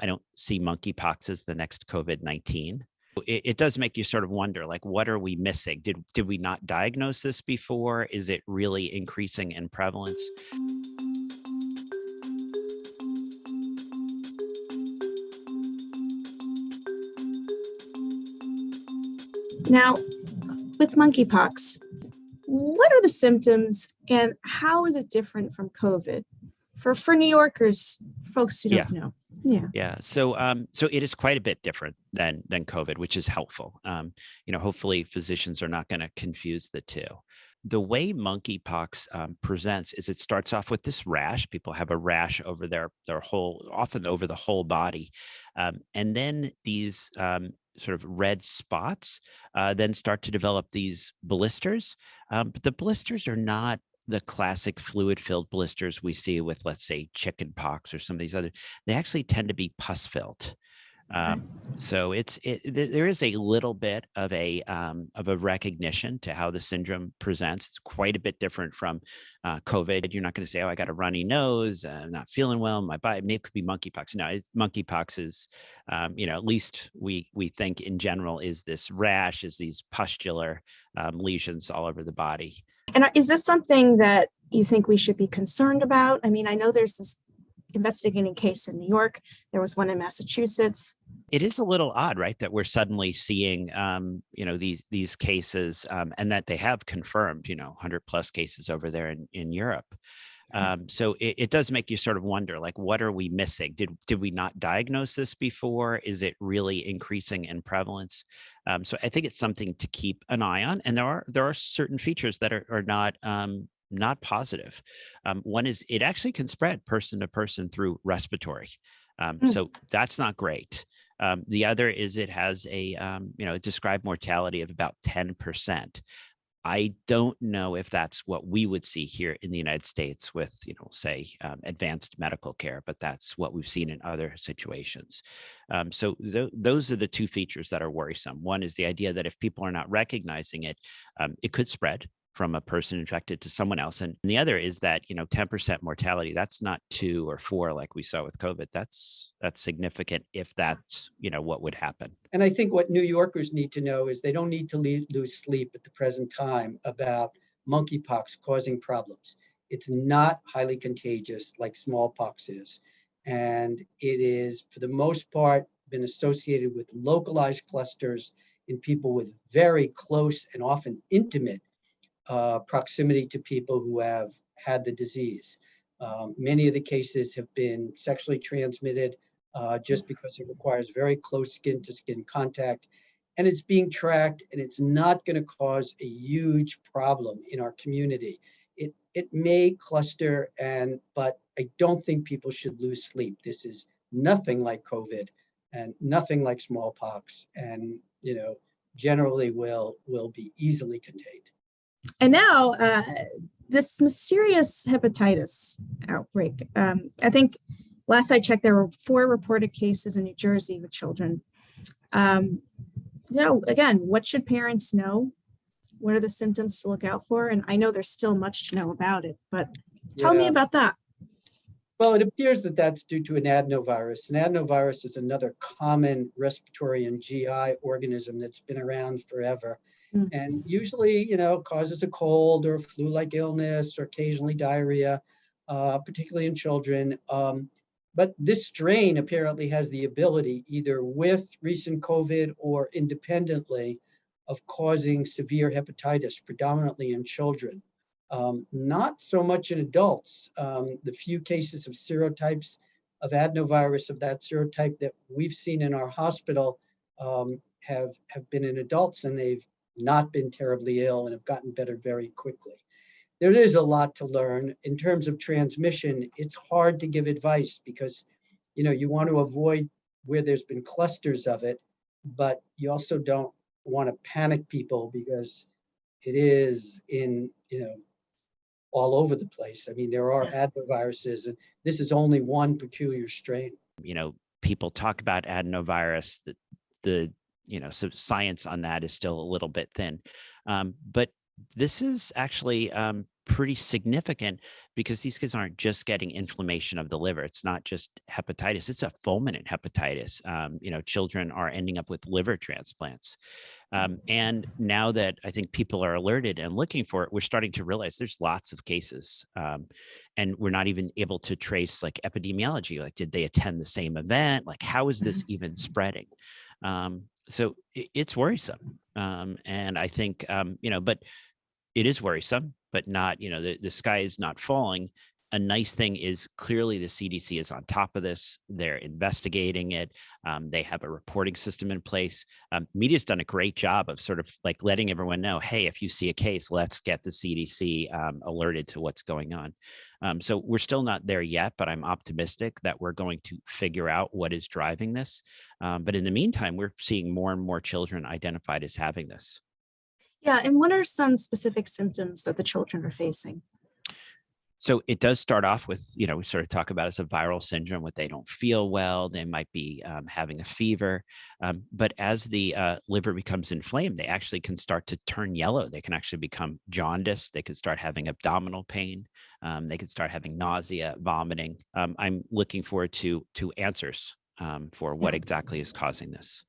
I don't see monkeypox as the next COVID-19. It does make you sort of wonder, like, what are we missing? Did we not diagnose this before? Is it really increasing in prevalence? Now, with monkeypox, what are the symptoms and how is it different from COVID? For New Yorkers, folks who don't know. Yeah. So it is quite a bit different than COVID, which is helpful. Hopefully physicians are not going to confuse the two. The way monkeypox presents is it starts off with this rash. People have a rash over their whole, often over the whole body. And then these sort of red spots then start to develop these blisters. But the blisters are not the classic fluid-filled blisters we see with, let's say, chicken pox or some of these other. They actually tend to be pus-filled. So there is a little bit of a recognition to how the syndrome presents. It's quite a bit different from COVID. You're not going to say, "Oh, I got a runny nose, I'm not feeling well, my body." Maybe it could be monkeypox. No, monkeypox is, at least we think in general, is this rash, is these pustular lesions all over the body. And is this something that you think we should be concerned about? I mean, I know there's this investigating case in New York. There was one in Massachusetts. It is a little odd, right, that we're suddenly seeing, these cases, and that they have confirmed, 100 plus cases over there in Europe. So it does make you sort of wonder, like, what are we missing? Did we not diagnose this before? Is it really increasing in prevalence? So I think it's something to keep an eye on. And there are certain features that are not positive. One is it actually can spread person to person through respiratory. So that's not great. The other is it has a described mortality of about 10%. I don't know if that's what we would see here in the United States with, say, advanced medical care, but that's what we've seen in other situations. So those are the two features that are worrisome. One is the idea that if people are not recognizing it, it could spread from a person infected to someone else. And the other is that, 10% mortality, that's not 2 or 4 like we saw with COVID. That's significant if that's, what would happen. And I think what New Yorkers need to know is they don't need to lose sleep at the present time about monkeypox causing problems. It's not highly contagious like smallpox is. And it is, for the most part, been associated with localized clusters in people with very close and often intimate proximity to people who have had the disease. Many of the cases have been sexually transmitted just because it requires very close skin-to-skin contact. And it's being tracked, and it's not going to cause a huge problem in our community. It may cluster, but I don't think people should lose sleep. This is nothing like COVID and nothing like smallpox, and generally will be easily contained. And now this mysterious hepatitis outbreak. I think last I checked, there were 4 reported cases in New Jersey with children. Again, what should parents know? What are the symptoms to look out for? And I know there's still much to know about it, but tell me about that. Well, it appears that that's due to an adenovirus. An adenovirus is another common respiratory and GI organism that's been around forever. And usually, causes a cold or flu-like illness or occasionally diarrhea, particularly in children. But this strain apparently has the ability, either with recent COVID or independently, of causing severe hepatitis, predominantly in children. Not so much in adults. The few cases of serotypes of adenovirus of that serotype that we've seen in our hospital have been in adults, and they've not been terribly ill and have gotten better very quickly. There is a lot to learn. In terms of transmission, it's hard to give advice because, you want to avoid where there's been clusters of it, but you also don't want to panic people because it is in, all over the place. I mean, there are adenoviruses, and this is only one peculiar strain. People talk about adenovirus, so science on that is still a little bit thin. But this is actually pretty significant because these kids aren't just getting inflammation of the liver. It's not just hepatitis, it's a fulminant hepatitis. Children are ending up with liver transplants. And now that I think people are alerted and looking for it, we're starting to realize there's lots of cases. And we're not even able to trace like epidemiology. Like, did they attend the same event? Like, how is this even spreading? So it's worrisome. And I think, but it is worrisome, but not, the sky is not falling. A nice thing is clearly the CDC is on top of this. They're investigating it. They have a reporting system in place. Media's done a great job of sort of like letting everyone know, hey, if you see a case, let's get the CDC alerted to what's going on. So we're still not there yet, but I'm optimistic that we're going to figure out what is driving this. But in the meantime, we're seeing more and more children identified as having this. Yeah, and what are some specific symptoms that the children are facing? So it does start off with, we sort of talk about as a viral syndrome, what they don't feel well, they might be having a fever. But as the liver becomes inflamed, they actually can start to turn yellow. They can actually become jaundiced. They could start having abdominal pain. They could start having nausea, vomiting. I'm looking forward to answers for what exactly is causing this.